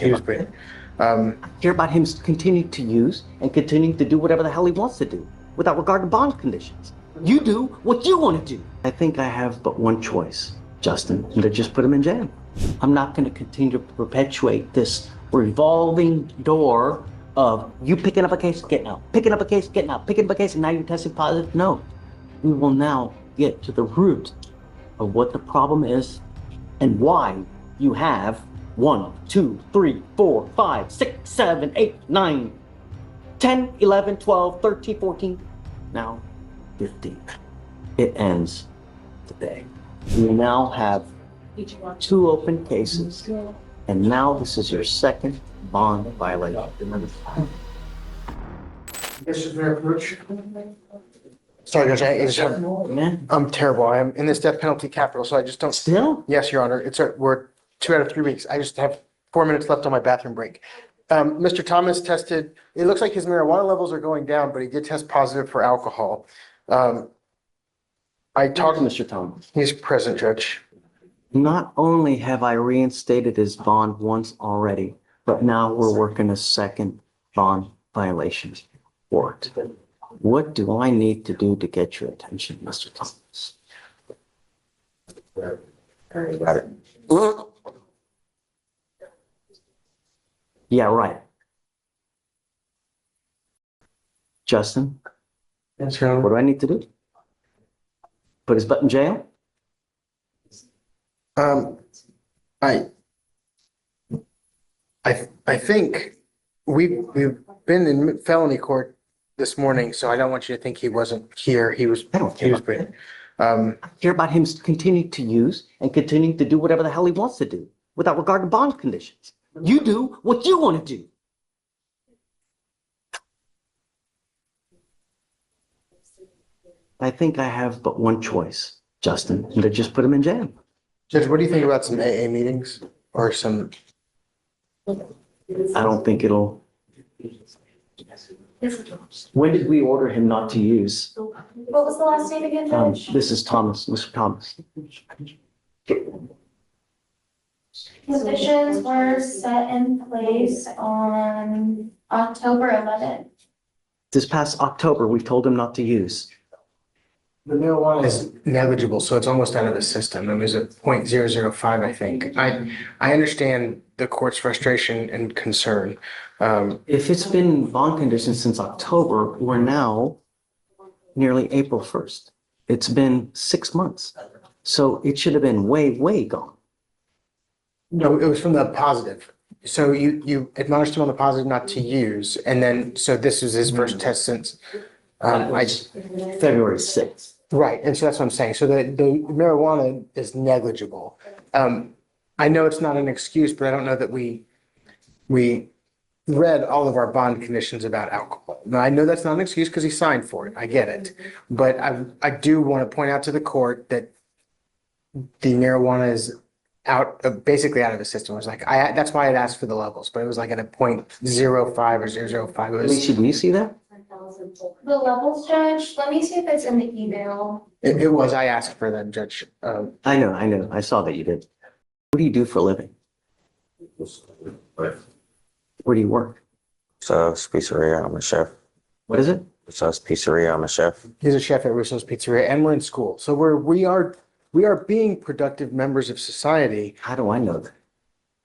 He was great. I care about him continuing to use and continuing to do whatever the hell he wants to do without regard to bond conditions. You do what you want to do. I think I have but one choice, Justin, and to just put him in jail. I'm not going to continue to perpetuate this revolving door of you picking up a case, getting out, picking up a case, getting out, picking up a case, and now you're testing positive. No, we will now get to the root of what the problem is and why you have 1, 2, 3, 4, 5, 6, 7, 8, 9, 10, 11, 12, 13, 14, now 15. It ends today. We now have 2 open cases, and now this is your second bond violation. Mr. Mayor Approach. Sorry, Judge, I just have, I'm terrible. I'm in this death penalty capital, so I just don't. Still? Yes, Your Honor. We're 2 out of 3 weeks. I just have 4 minutes left on my bathroom break. Mr. Thomas tested, it looks like his marijuana levels are going down, but he did test positive for alcohol. I talked to Mr. Thomas. He's present, Judge. Not only have I reinstated his bond once already, but now we're working a second bond violation for it. What do I need to do to get your attention, Mr. Thomas? Got it. Yeah, right. Justin, Yes, Your Honor. what do I need to do? Put his butt in jail? I think we've been in felony court this morning, so I don't want you to think he wasn't here. He was. I don't care He was about great. I care about him continuing to use and continuing to do whatever the hell he wants to do without regard to bond conditions. You do what you want to do. I think I have but one choice, Justin, and to just put him in jail. Judge, what do you think about some AA meetings or some? I don't think it'll. When did we order him not to use? What was the last name again, Judge? This is Thomas, Mr. Thomas. Conditions were set in place on October 11th. This past October, we told him not to use. The marijuana is negligible, so it's almost out of the system. It was at 0.005, I think. I understand the court's frustration and concern. If it's been bond conditions since October, we're now nearly April 1st. It's been 6 months. So it should have been way, way gone. No, it was from the positive. So you admonished him on the positive not to use, and then, so this was his first test since, February 6th. right, and so that's what I'm saying. So the marijuana is negligible. I know it's not an excuse, but I don't know that we read all of our bond conditions about alcohol. Now, I know that's not an excuse because he signed for it. I get it. But I do want to point out to the court that the marijuana is basically out of the system. It was like, that's why I'd asked for the levels, but it was like at a 0.05 or 0.005. It was, Alicia, do you see that? The levels, Judge, let me see if it's in the email. it was, I asked for them, Judge. I know. I saw that you did. What do you do for a living? Where do you work? So it's pizzeria. I'm a chef. What is it? So it's pizzeria. I'm a chef. He's a chef at Russo's Pizzeria, and we're in school. So we are being productive members of society. How do I know that?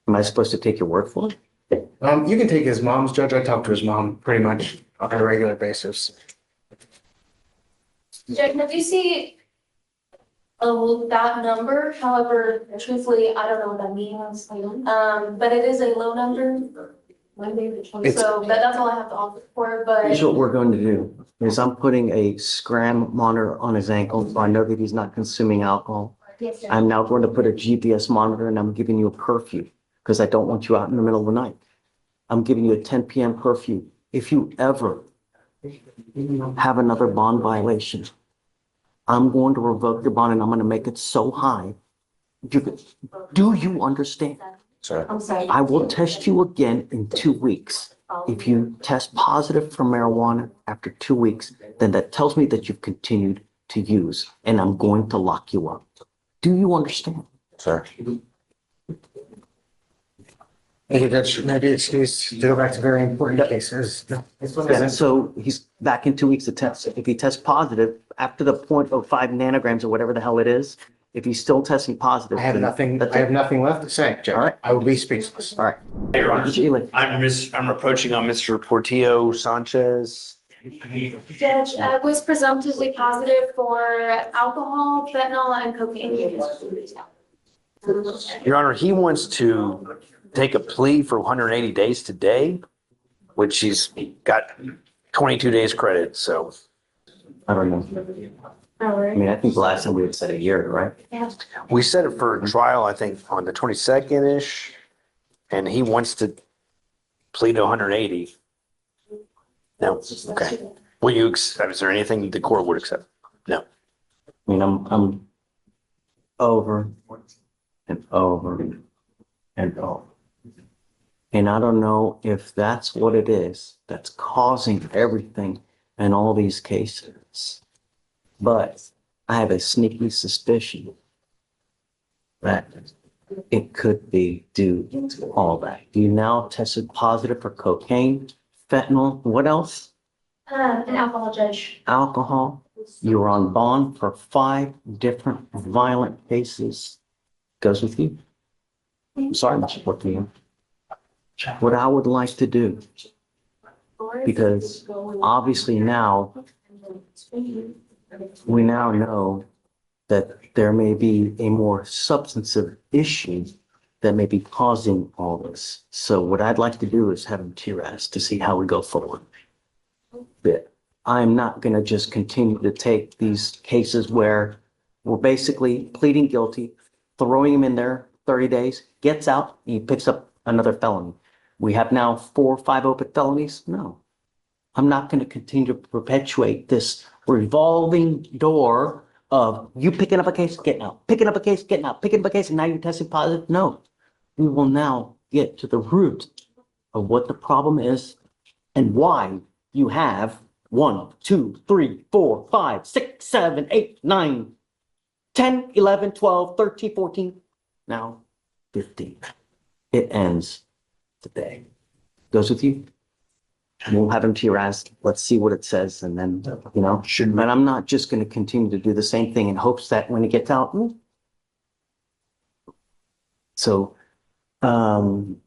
Am I supposed to take your word for it? You can take his mom's, Judge. I talk to his mom pretty much on a regular basis. Judge, if you see that number, however, truthfully, I don't know what that means. But it is a low number. So that's all I have to offer for, but. Here's what we're going to do, is I'm putting a scram monitor on his ankle, so I know that he's not consuming alcohol. Yes, sir. I'm now going to put a GPS monitor and I'm giving you a curfew, because I don't want you out in the middle of the night. I'm giving you a 10 p.m. curfew. If you ever have another bond violation, I'm going to revoke your bond and I'm going to make it so high. Do you understand? Sir. I'm sorry. I will test you again in 2 weeks. If you test positive for marijuana after 2 weeks, then that tells me that you've continued to use, and I'm going to lock you up. Do you understand? Sir. Thank you, Judge. Maybe excuse to go back to very important cases. This one Yeah, isn't. so he's back in 2 weeks to test. If he tests positive after the 0.05 nanograms or whatever the hell it is, if he's still testing positive. I have then nothing, that's I have it. nothing left to say, All Judge. right. I will be speechless. All right. Your Honor, Sheila. I'm approaching on Mr. Portillo Sanchez. Judge, was presumptively positive for alcohol, fentanyl, and cocaine. Your Honor, he wants to take a plea for 180 days today, which he's got 22 days credit, so. I don't know. All I right. mean, I think the last time we had said a year, right? We set it for trial, I think, on the 22nd-ish, and he wants to plead to 180. No, okay. Will you, is there anything the court would accept? No. I mean, I'm over and over and over. And I don't know if that's what it is that's causing everything in all these cases. But I have a sneaky suspicion that it could be due to all that. You now tested positive for cocaine, fentanyl, what else? An alcohol, Judge. Alcohol. You were on bond for 5 different violent cases. Goes with you. I'm sorry, Mr. Portillo. What I would like to do, because obviously now we now know that there may be a more substantive issue that may be causing all this. So what I'd like to do is have him TRAS to see how we go forward. But I'm not going to just continue to take these cases where we're basically pleading guilty, throwing him in there 30 days, gets out, he picks up another felony. We have now 4 or 5 open felonies. No, I'm not going to continue to perpetuate this revolving door of you picking up a case, getting out, picking up a case, getting out, picking up a case, and now you're testing positive. No, we will now get to the root of what the problem is and why you have 1, 2, 3, 4, 5, 6, 7, 8, 9, 10, 11, 12, 13, 14, now 15. It ends today. Goes with you? We'll have him TRAS. Let's see what it says. And then, you know, but I'm not just going to continue to do the same thing in hopes that when he gets out. So, send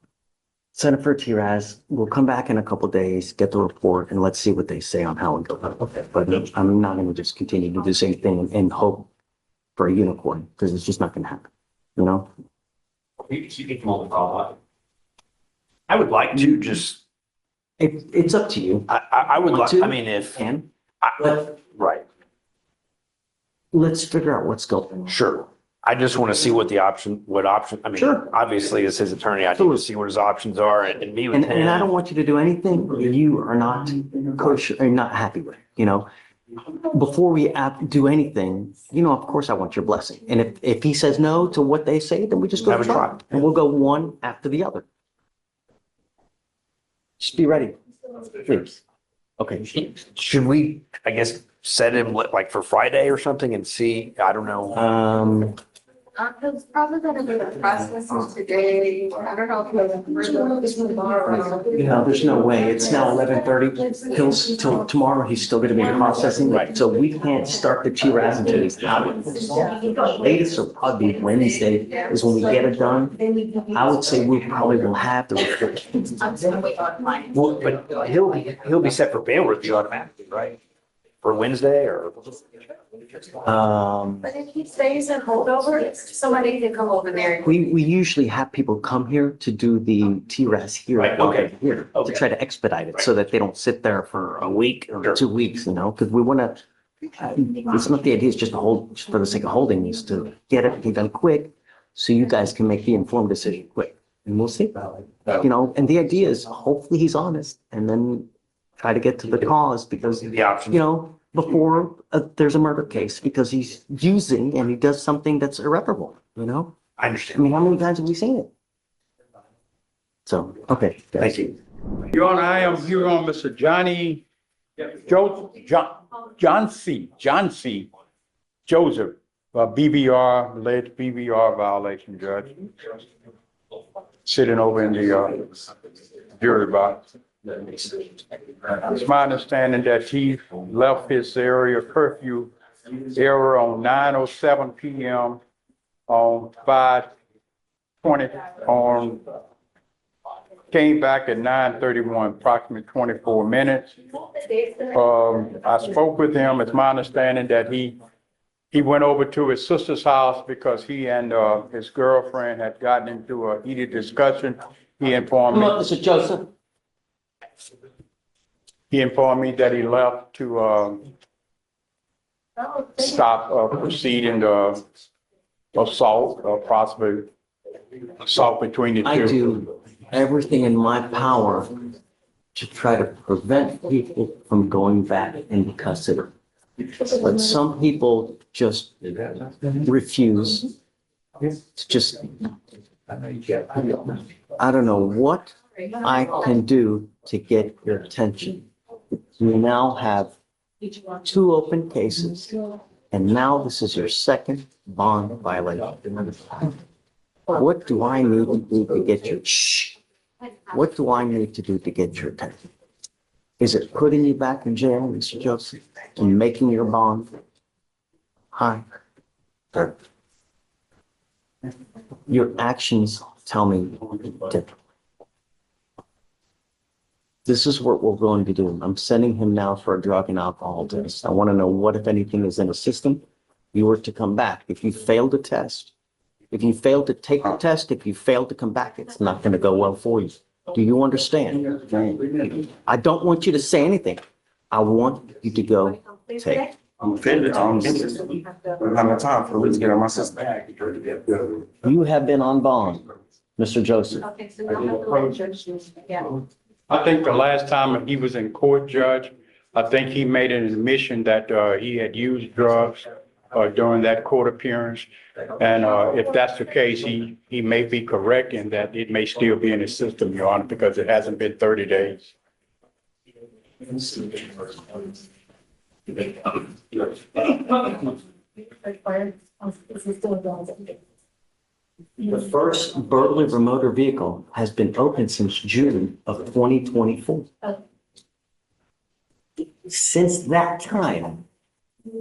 it for TRAS. We'll come back in a couple days, get the report, and let's see what they say on how it goes. Okay. But I'm not going to just continue to do the same thing and hope for a unicorn because it's just not going to happen. You know? I would like to just, It's up to you. I would like, Want to? I mean, if, Can, I- but right, let's figure out what's going on. sure. I just want to see what I mean, Sure. obviously as his attorney, I need to Absolutely. see what his options are and meet with And I don't him. want you to do anything you are not kosher, or not happy with, you know? Before we do anything, you know, of course I want your blessing. And if he says no to what they say, then we just go Have to a trial. trial. And we'll go one after the other. Just be ready, please. Okay. Should we, I guess, set him like for Friday or something and see, I don't know. It's probably gonna be the processing today. I don't know if it's tomorrow. You know, there's no way. It's now 11:30. Till tomorrow, he's still gonna be processing. Right. So we can't start the TRAS until he's out. Latest will probably be Wednesday is when we get it done. I would say we probably will have the report. Well, but he'll be set for bail review automatically, right? For Wednesday or? But if he stays in holdover, somebody can come over there. We usually have people come here to do the TRAS here. Right, okay. Here, to Okay. try to expedite it so that they don't sit there for a week or Sure. 2 weeks, you know, because we want to, it's not the idea, it's just to hold, just for the sake of holding, is to get everything done quick so you guys can make the informed decision quick. And we'll see, you know, and the idea is hopefully he's honest and then try to get to the cause because, The options. you know, before there's a murder case because he's using and he does something that's irreparable, you know? I I understand. mean, how many times have we seen it? So, okay. Thank you. Your Honor, I am here on Mr. John C. Joseph, BBR, alleged BBR violation, Judge. sitting over in the jury box. It's my understanding that he left his area curfew area on 9:07 p.m. on 5/20 on, came back at 9:31, approximately 24 minutes. I spoke with him. It's my understanding that he went over to his sister's house because he and his girlfriend had gotten into a heated discussion. He informed Come me. on, Mr. Joseph. He informed me that he left to stop proceeding the assault or possibly assault between the two. I do everything in my power to try to prevent people from going back into custody. But some people just refuse to just, I don't know what I can do to get your attention. You now have 2 open cases, and now this is your second bond violation. What do I need to do to get your, what do I need to do to get your attention? Is it putting you back in jail, Mr. Joseph, and making your bond high? Sir. Your actions tell me different. This is what we're going to do. I'm sending him now for a drug and alcohol test. I want to know what, if anything, is in the system. You were to come back. If you fail the test, if you fail to take the test, if you fail to come back, it's not going to go well for you. Do you understand? I don't want you to say anything. I want you to go take. I'm offended. I don't have time for the to get on my system. You have been on bond, Mr. Joseph. Okay, so now yeah. I think the last time he was in court, Judge, I think he made an admission that he had used drugs during that court appearance. And if that's the case, he may be correct in that it may still be in his system, Your Honor, because it hasn't been 30 days. The first burglary motor vehicle has been open since June of 2024. Since that time,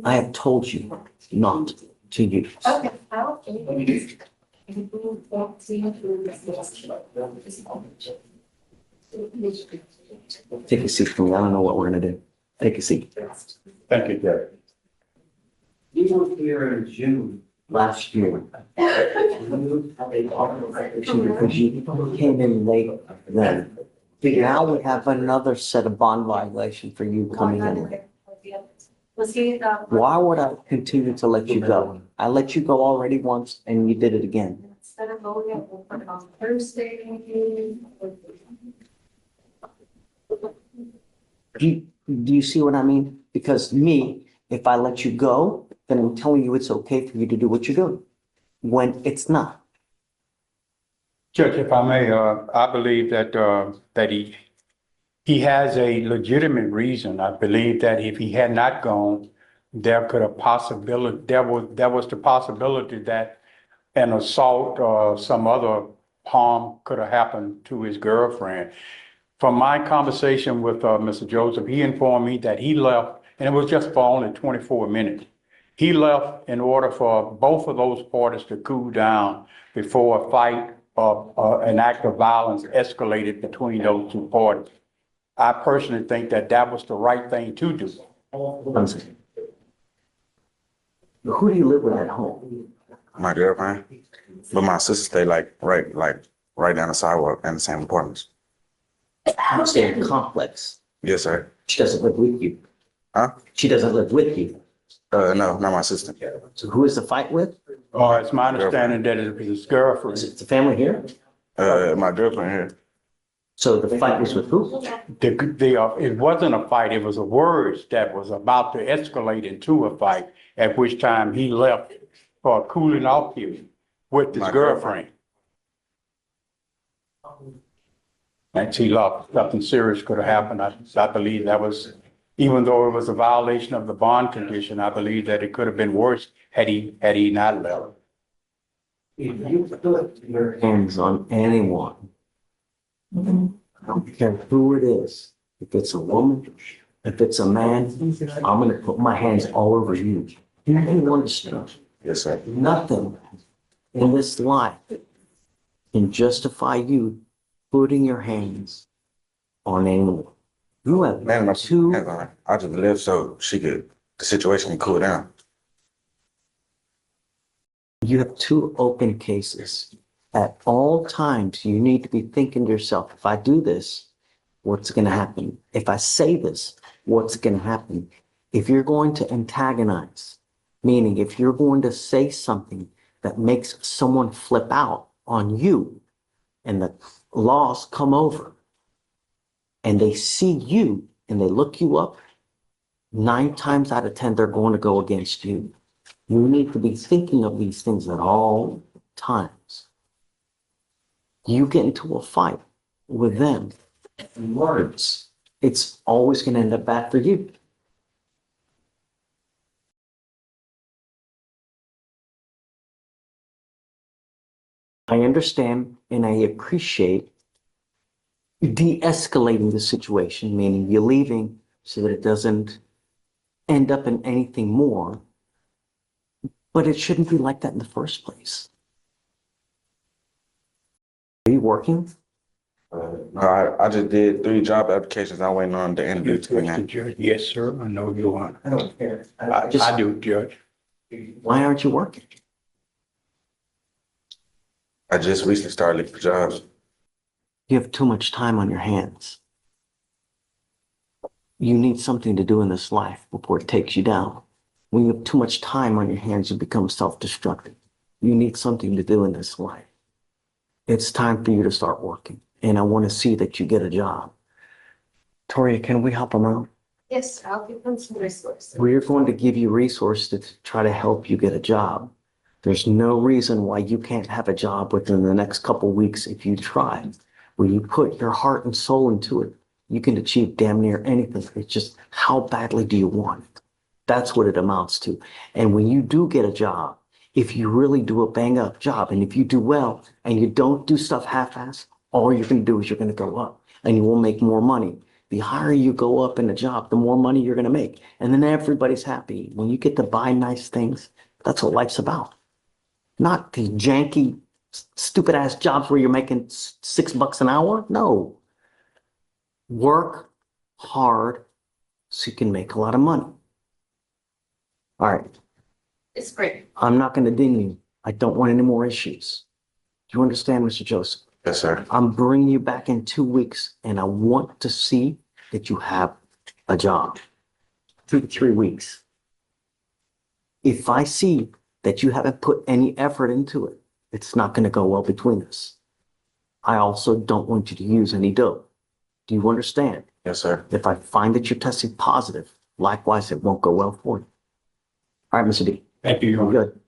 I have told you not to use. Okay. Take a seat for me. I don't know what we're gonna do. Take a seat. Thank you, Judge. You were here in June last year. You had a violation because you came in late then. Now we have another set of bond violation for you coming in late. Was he, Why would I continue to let you go? I let you go already once and you did it again. instead of voting, we'll put it on Thursday. Do you see what I mean? Because me, if I let you go, then I'm telling you it's okay for you to do what you're doing, when it's not. Judge, if I may, I believe that he has a legitimate reason. I believe that if he had not gone, there was the possibility that an assault or some other harm could have happened to his girlfriend. From my conversation with Mr. Joseph, he informed me that he left, and it was just for only 24 minutes. He left in order for both of those parties to cool down before a fight or an act of violence escalated between those two parties. I personally think that that was the right thing to do. Who do you live with at home? My girlfriend, but my sister stay right down the sidewalk in the same apartments. You stay in a complex. Yes, sir. She doesn't live with you. Huh? She doesn't live with you. No, not my sister. So who is the fight with? It's my understanding that it was his girlfriend. Is it the family here? My girlfriend here. So the fight was with who? It wasn't a fight, it was a words that was about to escalate into a fight, at which time he left for a cooling off period with his My girlfriend. And he left, nothing serious could have happened. I believe that was, even though it was a violation of the bond condition, I believe that it could have been worse had he not left. If you put your hands on anyone, I don't care who it is, if it's a woman, if it's a man, I'm gonna put my hands all over you. You understand? Yes, sir. Nothing in this life can justify you putting your hands on anyone. You have Man, my two, hands on her. I just lived so the situation can cool down. you have two open cases. At all times, you need to be thinking to yourself, if I do this, what's going to happen? If I say this, what's going to happen? If you're going to antagonize, meaning if you're going to say something that makes someone flip out on you and the laws come over and they see you and they look you up, 9 times out of 10, they're going to go against you. You need to be thinking of these things at all times. You get into a fight with them, words, it's always going to end up bad for you. I understand and I appreciate de-escalating the situation, meaning you're leaving so that it doesn't end up in anything more. But it shouldn't be like that in the first place. Are you working? No, I just did 3 job applications. I'm waiting on the interview to be in. Judge, yes, sir, I know you are. I don't care. I do, Judge. Why aren't you working? I just recently started looking for jobs. You have too much time on your hands. You need something to do in this life before it takes you down. When you have too much time on your hands, you become self-destructive. You need something to do in this life. It's time for you to start working. And I want to see that you get a job. Toria, can we help them out? Yes, I'll give them some resources. We're going to give you resources to try to help you get a job. There's no reason why you can't have a job within the next couple weeks if you try. When you put your heart and soul into it, you can achieve damn near anything. It's just how badly do you want it? That's what it amounts to. And when you do get a job, if you really do a bang up job, and if you do well and you don't do stuff half-ass, all you're going to do is you're going to go up and you will make more money. The higher you go up in a job, the more money you're going to make. And then everybody's happy. When you get to buy nice things, that's what life's about. Not the janky, stupid ass jobs where you're making $6 an hour. No. Work hard so you can make a lot of money. All right. It's great. I'm not going to ding you. I don't want any more issues. Do you understand, Mr. Joseph? Yes, sir. I'm bringing you back in 2 weeks and I want to see that you have a job. 2 to 3 weeks. If I see that you haven't put any effort into it, it's not going to go well between us. I also don't want you to use any dope. Do you understand? Yes, sir. If I find that you're testing positive, likewise, it won't go well for you. All right, Mr. D. Thank you, Your You're Honor. good.